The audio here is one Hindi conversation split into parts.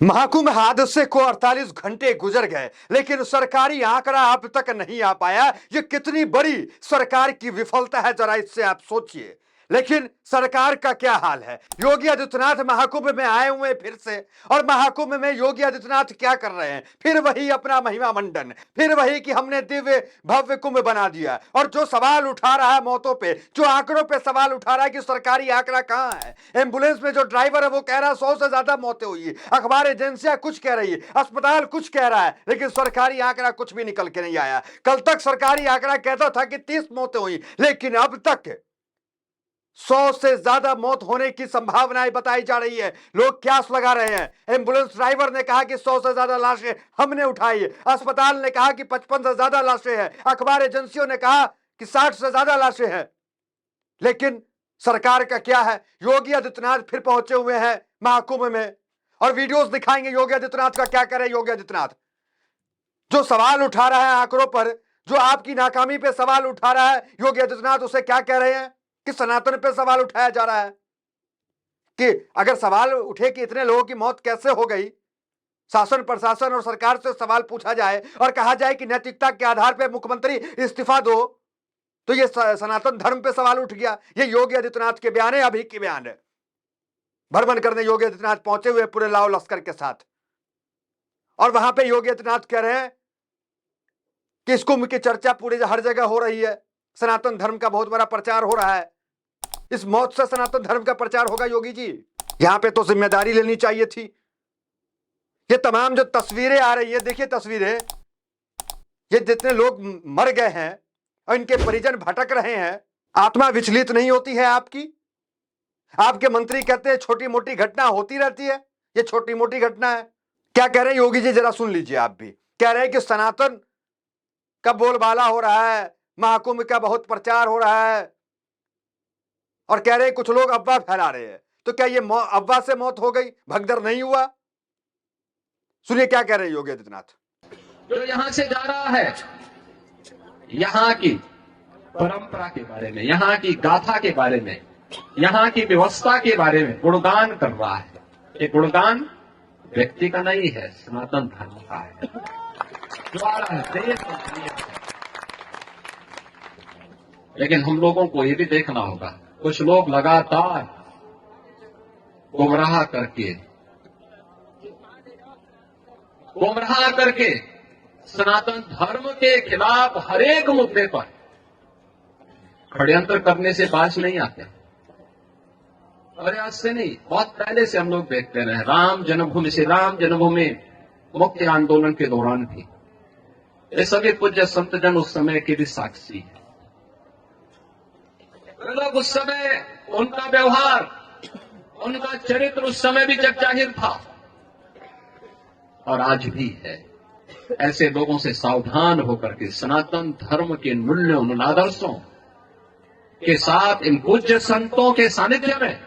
महाकुंभ हादसे को 48 घंटे गुजर गए, लेकिन सरकारी आंकड़ा अब तक नहीं आ पाया। यह कितनी बड़ी सरकार की विफलता है, जरा इससे आप सोचिए। लेकिन सरकार का क्या हाल है? योगी आदित्यनाथ महाकुंभ में आए हुए फिर से, और महाकुंभ में योगी आदित्यनाथ क्या कर रहे हैं? फिर वही अपना महिमा मंडन, फिर वही कि हमने दिव्य भव्य कुंभ बना दिया। और जो सवाल उठा रहा है मौतों पे, जो आंकड़ों पे सवाल उठा रहा है कि सरकारी आंकड़ा कहां है। एम्बुलेंस में जो ड्राइवर है वो कह रहा है 100 से ज्यादा मौतें हुई है, अखबार एजेंसियां कुछ कह रही है, अस्पताल कुछ कह रहा है, लेकिन सरकारी आंकड़ा कुछ भी निकल के नहीं आया। कल तक सरकारी आंकड़ा कहता था कि 30 मौतें हुई, लेकिन अब तक 100 से ज्यादा मौत होने की संभावनाएं बताई जा रही है। लोग क्यास लगा रहे हैं। एम्बुलेंस ड्राइवर ने कहा कि 100 से ज्यादा लाशें हमने उठाई है, अस्पताल ने कहा कि 55 से ज्यादा लाशें हैं, अखबार एजेंसियों ने कहा कि 60 से ज्यादा लाशें हैं। लेकिन सरकार का क्या है? योगी आदित्यनाथ फिर पहुंचे हुए हैं महाकुंभ में, और वीडियोस दिखाएंगे योगी आदित्यनाथ का क्या करे। योगी आदित्यनाथ जो सवाल उठा रहा है आंकड़ों पर, जो आपकी नाकामी पे सवाल उठा रहा है, योगी आदित्यनाथ उसे क्या कह रहे हैं कि सनातन पे सवाल उठाया जा रहा है। कि अगर सवाल उठे कि इतने लोगों की मौत कैसे हो गई, शासन प्रशासन और सरकार से सवाल पूछा जाए और कहा जाए कि नैतिकता के आधार पर मुख्यमंत्री इस्तीफा दो, तो ये सनातन धर्म पे सवाल उठ गया। ये योगी आदित्यनाथ के बयान है, अभी के बयान है। भ्रमण करने योगी आदित्यनाथ पहुंचे हुए पूरे लाव लश्कर के साथ, और वहां पे योगी आदित्यनाथ कह रहे हैं कि इस कुंभ की चर्चा पूरी हर जगह हो रही है, सनातन धर्म का बहुत बड़ा प्रचार हो रहा है। इस मौत से सनातन धर्म का प्रचार होगा। योगी जी यहां पे तो जिम्मेदारी लेनी चाहिए थी। ये तमाम जो तस्वीरें आ रही है, देखिए तस्वीरें, ये जितने लोग मर गए हैं और इनके परिजन भटक रहे हैं, आत्मा विचलित नहीं होती है आपकी? आपके मंत्री कहते हैं छोटी मोटी घटना होती रहती है, ये छोटी मोटी घटना है। क्या कह रहे हैं योगी जी, जरा सुन लीजिए। आप भी कह रहे हैं कि सनातन का बोलबाला हो रहा है, महाकुंभ का बहुत प्रचार हो रहा है, और कह रहे हैं कुछ लोग अफवाह फैला रहे हैं। तो क्या ये अफवाह से मौत हो गई, भगदड़ नहीं हुआ? सुनिए क्या कह रहे हैं योगी आदित्यनाथ। जो यहां से जा रहा है, यहां की परंपरा के बारे में, यहां की गाथा के बारे में, यहां की व्यवस्था के बारे में गुणगान कर रहा है। ये गुणगान व्यक्ति का नहीं है, सनातन धर्म का है। जो आ रहा है देश और दुनिया से। लेकिन हम लोगों को ये भी देखना होगा, कुछ लोग लगातार गुमराह करके सनातन धर्म के खिलाफ हर एक मुद्दे पर षड्यंत्र करने से बाज नहीं आते। और आज से नहीं, बहुत पहले से हम लोग देखते रहे। राम जन्मभूमि मुक्ति आंदोलन के दौरान भी ये सभी पूज्य संतजन उस समय के भी साक्षी है। लोग उस समय, उनका व्यवहार, उनका चरित्र उस समय भी जग जाहिर था और आज भी है। ऐसे लोगों से सावधान होकर के सनातन धर्म के मूल्यों और आदर्शों के साथ इन पूज्य संतों के सानिध्य में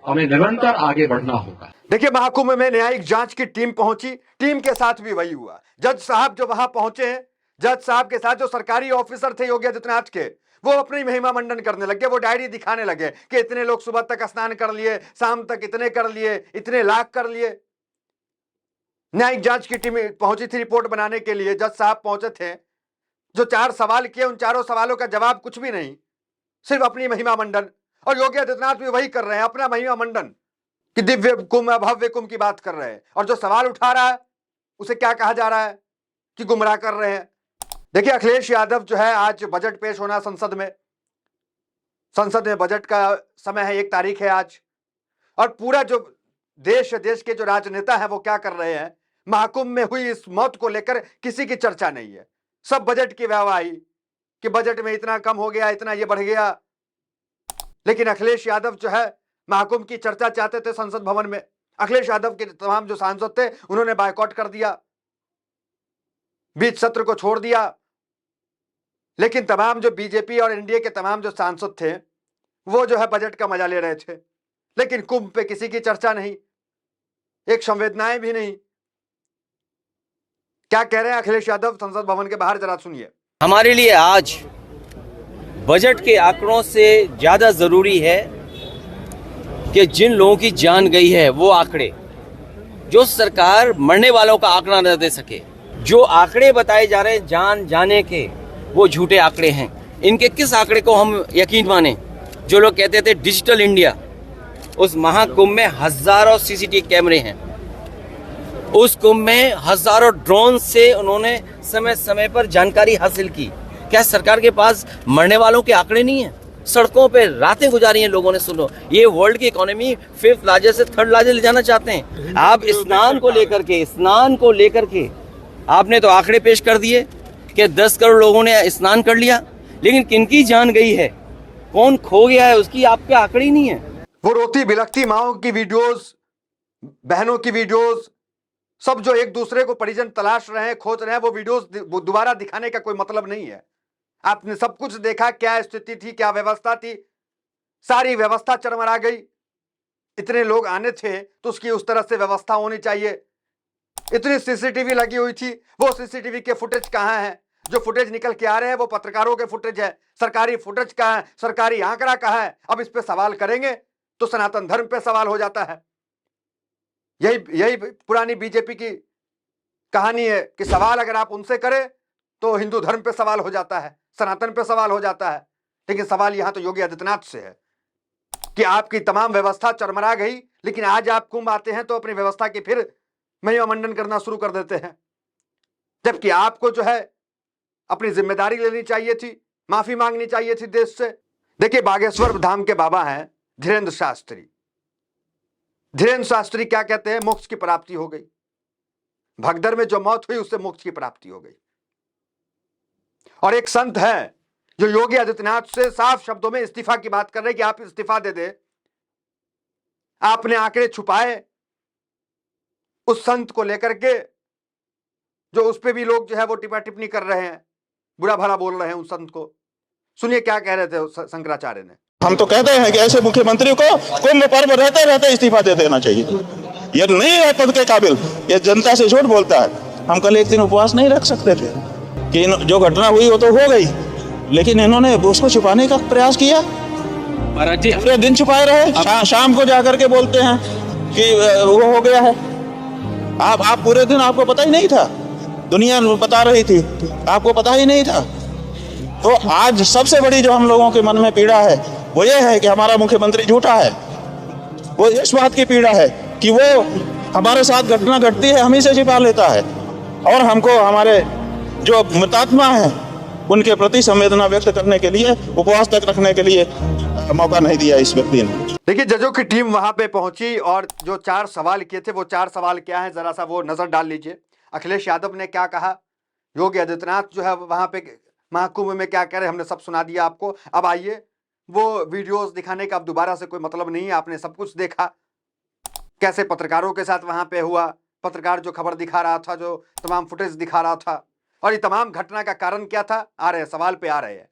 हमें निरंतर आगे बढ़ना होगा। देखिए महाकुंभ में न्यायिक जांच की टीम पहुंची, टीम के साथ भी वही हुआ। जज साहब जो वहां पहुंचे हैं, जज साहब के साथ जो सरकारी ऑफिसर थे योगी आदित्यनाथ के, वो अपनी महिमा मंडन करने लगे। वो डायरी दिखाने लगे कि इतने लोग सुबह तक स्नान कर लिए, शाम तक इतने कर लिए, इतने लाख कर लिए। न्यायिक जांच की टीम पहुंची थी रिपोर्ट बनाने के लिए। जज साहब पहुंचे थे, जो 4 सवाल किए, उन चारों सवालों का जवाब कुछ भी नहीं, सिर्फ अपनी महिमा मंडन। और योगी आदित्यनाथ भी वही कर रहे हैं, अपना महिमा मंडन, कि दिव्य कुंभ भव्य कुंभ की बात कर रहे हैं। और जो सवाल उठा रहा है उसे क्या कहा जा रहा है कि गुमराह कर रहे हैं। देखिए अखिलेश यादव जो है, आज बजट पेश होना संसद में बजट का समय है, 1 तारीख है आज। और पूरा जो देश के जो राजनेता है वो क्या कर रहे हैं, महाकुंभ में हुई इस मौत को लेकर किसी की चर्चा नहीं है। सब बजट की वाहवाही कि बजट में इतना कम हो गया, इतना ये बढ़ गया। लेकिन अखिलेश यादव जो है महाकुंभ की चर्चा चाहते थे संसद भवन में। अखिलेश यादव के तमाम जो सांसद थे उन्होंने बायकॉट कर दिया, बीच सत्र को छोड़ दिया। लेकिन तमाम जो बीजेपी और एनडीए के तमाम जो सांसद थे वो जो है बजट का मजा ले रहे थे। लेकिन कुंभ पे किसी की चर्चा नहीं, एक संवेदनाएं भी नहीं। क्या कह रहे हैं अखिलेश यादव संसद भवन के बाहर, जरा सुनिए। हमारे लिए आज बजट के आंकड़ों से ज़्यादा ज़रूरी है कि जिन लोगों की जान गई है वो आंकड़े, जो सरकार मरने वालों का आंकड़ा न दे सके। जो आंकड़े बताए जा रहे हैं जान जाने के, वो झूठे आंकड़े हैं। इनके किस आंकड़े को हम यकीन माने? जो लोग कहते थे डिजिटल इंडिया, उस महाकुंभ में हजारों सीसीटीवी कैमरे हैं, उस कुंभ में हजारों ड्रोन से उन्होंने समय समय पर जानकारी हासिल की। क्या सरकार के पास मरने वालों के आंकड़े नहीं है? सड़कों पे रातें गुजारी हैं लोगों ने। सुनो, ये वर्ल्ड की इकोनॉमी 5th लार्जेस्ट से 3rd लार्जेस्ट ले जाना चाहते हैं। आप स्नान को लेकर के आपने तो आंकड़े पेश कर दिए कि 10 करोड़ लोगों ने स्नान कर लिया, लेकिन किनकी जान गई है, कौन खो गया है, उसकी आपके आंकड़े ही नहीं है। वो रोती बिलखती माओं की वीडियोस, बहनों की वीडियोस, सब जो एक दूसरे को परिजन तलाश रहे हैं, खोज रहे हैं, वो वीडियोस दोबारा दिखाने का कोई मतलब नहीं है। आपने सब कुछ देखा, क्या स्थिति थी, क्या व्यवस्था थी, सारी व्यवस्था चरमरा गई। इतने लोग आने थे तो उसकी उस तरह से व्यवस्था होनी चाहिए। इतनी सीसीटीवी लगी हुई थी, वो सीसीटीवी के फुटेज कहां है? जो फुटेज निकल के आ रहे हैं वो पत्रकारों के फुटेज है, सरकारी फुटेज कहां है, सरकारी आंकड़ा कहां है? अब इस पे सवाल करेंगे तो सनातन धर्म पे सवाल हो जाता है। यही पुरानी बीजेपी की कहानी है कि सवाल अगर आप उनसे करें तो हिंदू धर्म पे सवाल हो जाता है, सनातन पे सवाल हो जाता है। लेकिन सवाल यहां तो योगी आदित्यनाथ से है कि आपकी तमाम व्यवस्था चरमरा गई, लेकिन आज आप कुंभ आते हैं तो अपनी व्यवस्था की फिर महिमा मंडन करना शुरू कर देते हैं। जबकि आपको जो है अपनी जिम्मेदारी लेनी चाहिए थी, माफी मांगनी चाहिए थी देश से। देखिए, बागेश्वर धाम के बाबा हैं धीरेन्द्र शास्त्री। धीरेन्द्र शास्त्री क्या कहते हैं? मोक्ष की प्राप्ति हो गई। भगदड़ में जो मौत हुई उससे मोक्ष की प्राप्ति हो गई। और एक संत है जो योगी आदित्यनाथ से साफ शब्दों में इस्तीफा की बात कर रहे हैं कि आप इस्तीफा दे दे। आपने आंकड़े छुपाए उस संत को लेकर के, जो उस पे भी लोग जो है वो टिप्पा टिप्पणी कर रहे हैं, बुरा भला बोल रहे हैं उस संत को। सुनिए क्या कह रहे थे शंकराचार्य ने। हम तो कहते हैं कि ऐसे मुख्यमंत्री को कुंभ पर्व रहते रहते इस्तीफा दे देना चाहिए। ये नहीं है पद के काबिल, ये जनता से झूठ बोलता है। हम कल एक दिन उपवास नहीं रख सकते थे कि जो घटना हुई वो तो हो गई, लेकिन इन्होंने उसको छुपाने का प्रयास किया। पूरे दिन छुपाए रहे, शाम को जाकर के बोलते हैं कि वो हो गया है। आप पूरे दिन आपको पता ही नहीं था, दुनिया बता रही थी, आपको पता ही नहीं था। तो आज सबसे बड़ी जो हम लोगों के मन में पीड़ा है वो ये है कि हमारा मुख्यमंत्री झूठा है। वो इस बात की पीड़ा है कि वो हमारे साथ घटना घटती है, हम ही से छिपा लेता है, और हमको हमारे जो मृतात्मा हैं उनके प्रति संवेदना व्यक्त करने के लिए, उपवास तक रखने के लिए मौका नहीं दिया इस व्यक्ति ने। देखिए, जजों की टीम वहां पे पहुंची और जो 4 सवाल किए थे वो 4 सवाल क्या है, जरा सा वो नजर डाल लीजिए। अखिलेश यादव ने क्या कहा, योगी आदित्यनाथ जो है वहां पे महाकुंभ में क्या कह रहे, हमने सब सुना दिया आपको। अब आइए, वो वीडियोस दिखाने का अब दोबारा से कोई मतलब नहीं है, आपने सब कुछ देखा कैसे पत्रकारों के साथ वहां पे हुआ, पत्रकार जो खबर दिखा रहा था, जो तमाम फुटेज दिखा रहा था। और ये तमाम घटना का कारण क्या था? आ रहे हैं सवाल पे, आ रहे हैं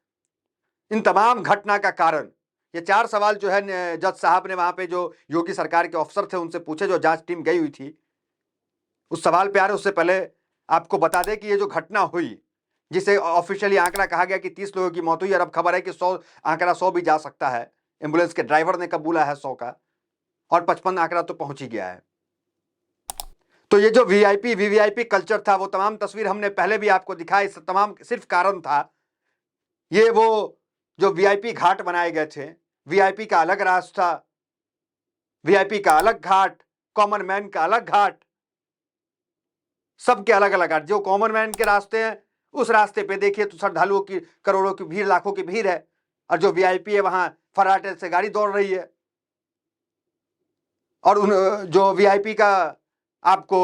इन तमाम घटना का कारण। ये 4 सवाल जो है जज साहब ने वहां पे जो योगी सरकार के अफसर थे उनसे पूछे, जो जांच टीम गई हुई थी, उस सवाल पे आ रहे। उससे पहले आपको बता दें कि ये जो घटना हुई, जिसे ऑफिशियली आंकड़ा कहा गया कि 30 लोगों की मौत हुई, और अब खबर है कि 100 आंकड़ा 100 भी जा सकता है। एम्बुलेंस के ड्राइवर ने कबूला है 100 का, और 55 आंकड़ा तो पहुंच ही गया है। तो ये जो वीआईपी वीवीआईपी कल्चर था, वो तमाम तस्वीर हमने पहले भी आपको दिखाई। इस तमाम सिर्फ कारण था ये, वो जो वीआईपी घाट बनाए गए थे, वीआईपी का अलग रास्ता, वीआईपी का अलग घाट, कॉमन मैन का अलग घाट, सबके अलग अलग घाट। जो कॉमन मैन के रास्ते हैं उस रास्ते पे देखिए तो श्रद्धालुओं की करोड़ों की भीड़, लाखों की भीड़ है, और जो वीआईपी है वहां फराटे से गाड़ी दौड़ रही है। और उन जो वीआईपी का आपको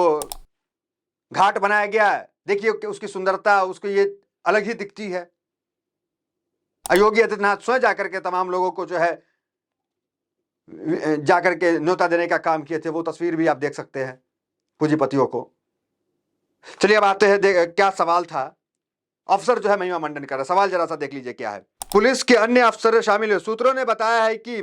घाट बनाया गया है, देखिए उसकी सुंदरता, उसको ये अलग ही दिखती है। योगी आदित्यनाथ स्वयं जाकर के तमाम लोगों को जो है जाकर के न्योता देने का काम किए थे, वो तस्वीर भी आप देख सकते हैं पूंजीपतियों को। चलिए अब आते हैं क्या सवाल था। अफसर जो है महिमा मंडन कर रहा, सवाल जरा सा देख लीजिए क्या है। पुलिस के अन्य अफसर शामिल हुए। सूत्रों ने बताया है कि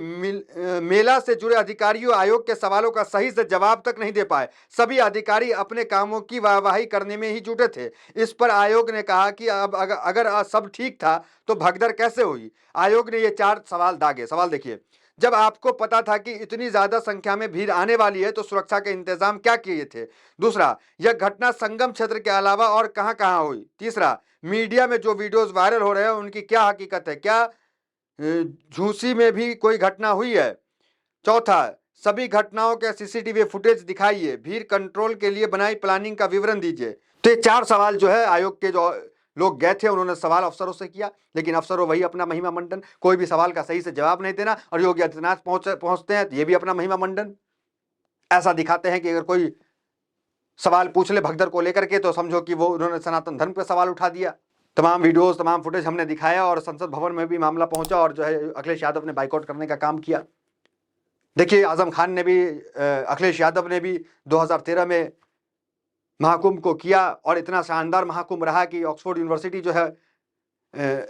मेला से जुड़े अधिकारियों आयोग के सवालों का सही से जवाब तक नहीं दे पाए। सभी अधिकारी अपने कामों की वाहवाही करने में ही जुटे थे। इस पर आयोग ने कहा कि अब अगर सब ठीक था तो भगदड़ कैसे हुई। आयोग ने ये 4 सवाल दागे। सवाल देखिए, जब आपको पता था कि इतनी ज्यादा संख्या में भीड़ आने वाली है तो सुरक्षा के इंतजाम क्या किए थे? दूसरा, यह घटना संगम क्षेत्र के अलावा और कहां कहां हुई? तीसरा, मीडिया में जो वीडियोस वायरल हो रहे हैं उनकी क्या हकीकत है? क्या झूसी में भी कोई घटना हुई है? चौथा, सभी घटनाओं के सीसीटीवी फुटेज दिखाइए। भीड़ कंट्रोल के लिए बनाई प्लानिंग का विवरण दीजिए। तो ये 4 सवाल जो है आयोग के जो लोग गए थे उन्होंने सवाल अफसरों से किया, लेकिन अफसरों वही अपना महिमा मंडन, कोई भी सवाल का सही से जवाब नहीं देना। और योगी आदित्यनाथ पहुंचते हैं तो ये भी अपना महिमा मंडन ऐसा दिखाते हैं कि अगर कोई सवाल पूछ ले भगदड़ को लेकर के तो समझो कि वो उन्होंने सनातन धर्म पे सवाल उठा दिया। तमाम वीडियोस, तमाम फुटेज हमने दिखाया और संसद भवन में भी मामला पहुंचा और जो है अखिलेश यादव ने बाइकआउट करने का काम किया। देखिए, आजम खान ने भी, अखिलेश यादव ने भी 2013 में महाकुंभ को किया और इतना शानदार महाकुंभ रहा कि ऑक्सफोर्ड यूनिवर्सिटी जो है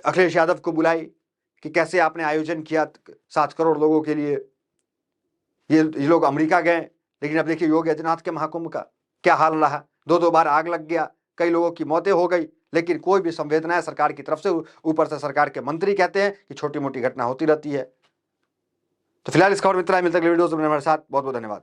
अखिलेश यादव को बुलाई कि कैसे आपने आयोजन किया 7 करोड़ लोगों के लिए। ये लोग अमेरिका गए, लेकिन अब देखिए योगी आदित्यनाथ के महाकुंभ का क्या हाल रहा। 2 बार आग लग गया, कई लोगों की मौतें हो गई, लेकिन कोई भी संवेदना सरकार की तरफ से, ऊपर से सरकार के मंत्री कहते हैं कि छोटी मोटी घटना होती रहती है। तो फिलहाल इस खबर में इतना ही। मिलते अगले वीडियोस में हमारे साथ। बहुत बहुत धन्यवाद।